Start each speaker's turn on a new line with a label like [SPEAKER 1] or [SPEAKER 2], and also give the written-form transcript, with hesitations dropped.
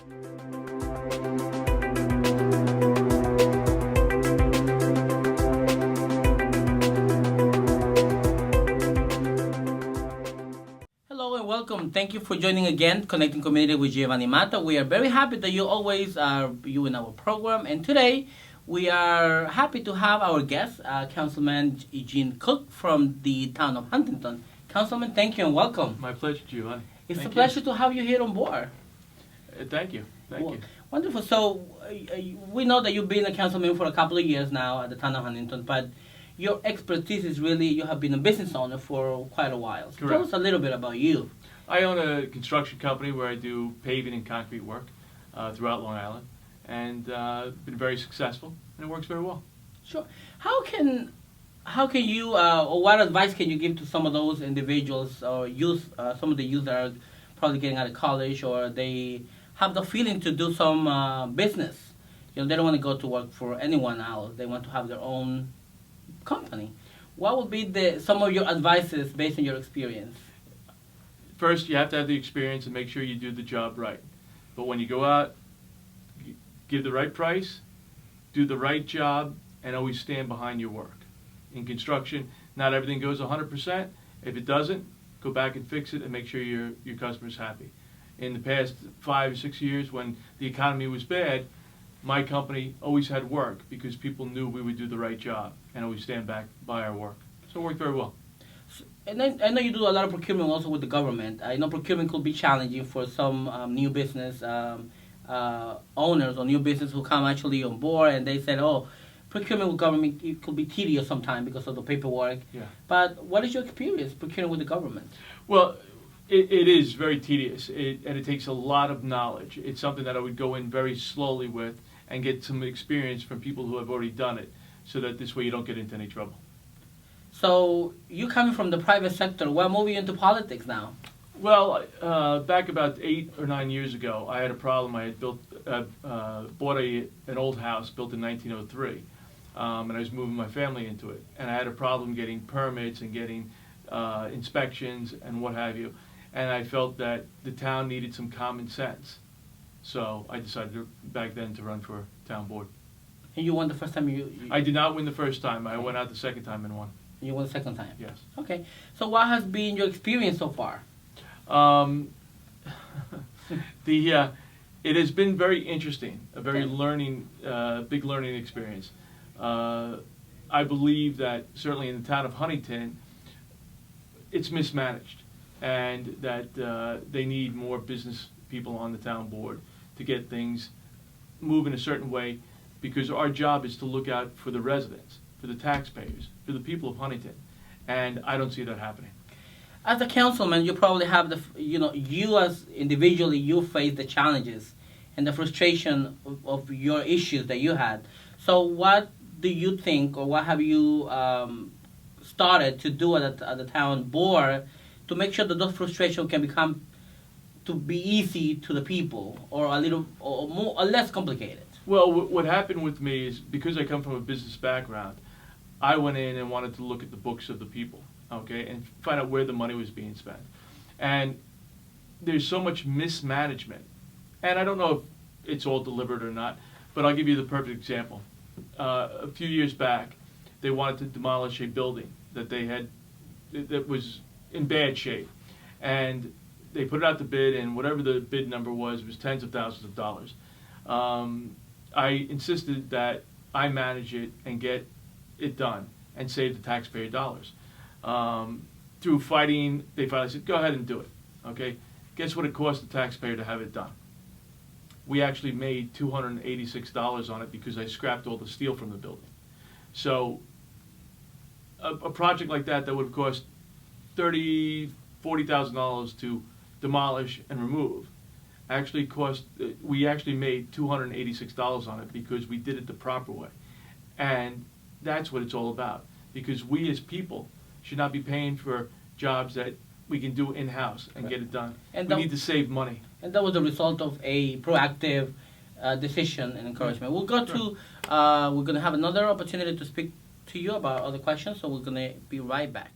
[SPEAKER 1] Hello and welcome. Thank you for joining again, Connecting Community with Giovanni Mata. We are very happy that you always are you in our program. And today we are happy to have our guest, Councilman Eugene Cook from the town of Huntington. Councilman, thank you and welcome.
[SPEAKER 2] My pleasure, Giovanni.
[SPEAKER 1] It's a pleasure to have you here on board.
[SPEAKER 2] Thank you. Thank you.
[SPEAKER 1] Wonderful. So we know that you've been a councilman for a couple of years now at the town of Huntington, but your expertise is really, you have been a business owner for quite a while. So tell us a little bit about you.
[SPEAKER 2] I own a construction company where I do paving and concrete work throughout Long Island, and been very successful, and it works very well.
[SPEAKER 1] Sure. How can you, or what advice can you give to some of those individuals or youth, some of the youth that are probably getting out of college, or they have the feeling to do some business? You know, they don't want to go to work for anyone else. They want to have their own company. What would be some of your advices based on your experience?
[SPEAKER 2] First, you have to have the experience and make sure you do the job right. But when you go out, give the right price, do the right job, and always stand behind your work. In construction, not everything goes 100%. If it doesn't, go back and fix it and make sure your customer's happy. In the past 5 or 6 years when the economy was bad, my company always had work because people knew we would do the right job and always stand back by our work. So it worked very well.
[SPEAKER 1] And I know you do a lot of procurement also with the government. I know procurement could be challenging for some new business owners or new business who come actually on board, and they said, oh, procurement with government, it could be tedious sometimes because of the paperwork.
[SPEAKER 2] Yeah.
[SPEAKER 1] But what is your experience procuring with the government?
[SPEAKER 2] Well, it is very tedious, and it takes a lot of knowledge. It's something that I would go in very slowly with and get some experience from people who have already done it, so that this way you don't get into any trouble.
[SPEAKER 1] So you coming from the private sector, what moved you into politics now?
[SPEAKER 2] Well, back about 8 or 9 years ago, I had a problem. I had bought an old house built in 1903, and I was moving my family into it. And I had a problem getting permits and getting inspections and what have you. And I felt that the town needed some common sense. So I decided back then to run for town board.
[SPEAKER 1] And you won the first time you
[SPEAKER 2] I did not win the first time. I went out the second time and won.
[SPEAKER 1] You won the second time?
[SPEAKER 2] Yes.
[SPEAKER 1] Okay. So what has been your experience so far?
[SPEAKER 2] It has been very interesting, a very big learning experience. I believe that certainly in the town of Huntington, it's mismanaged, and that they need more business people on the town board to get things moving a certain way, because our job is to look out for the residents, for the taxpayers, for the people of Huntington, and I don't see that happening.
[SPEAKER 1] As a councilman, you probably have you as individually, you face the challenges and the frustration of your issues that you had. So what do you think, or what have you started to do at the town board to make sure that those frustrations can become to be easy to the people, or a little or more or less complicated?
[SPEAKER 2] Well, what happened with me is, because I come from a business background, I went in and wanted to look at the books of the people, okay, and find out where the money was being spent. And there's so much mismanagement, and I don't know if it's all deliberate or not, but I'll give you the perfect example. A few years back, they wanted to demolish a building that they had that was in bad shape, and they put it out to bid, and whatever the bid number was tens of thousands of dollars. I insisted that I manage it and get it done and save the taxpayer dollars. Through fighting, they finally said, go ahead and do it. Okay? Guess what it cost the taxpayer to have it done? We actually made $286 on it because I scrapped all the steel from the building. So a project like that would have cost $30,000, $40,000 to demolish and remove, we actually made $286 on it because we did it the proper way. And that's what it's all about, because we as people should not be paying for jobs that we can do in-house and get it done. And we need to save money.
[SPEAKER 1] And that was the result of a proactive decision and encouragement. We'll go to, we're going to have another opportunity to speak to you about other questions, so we're going to be right back.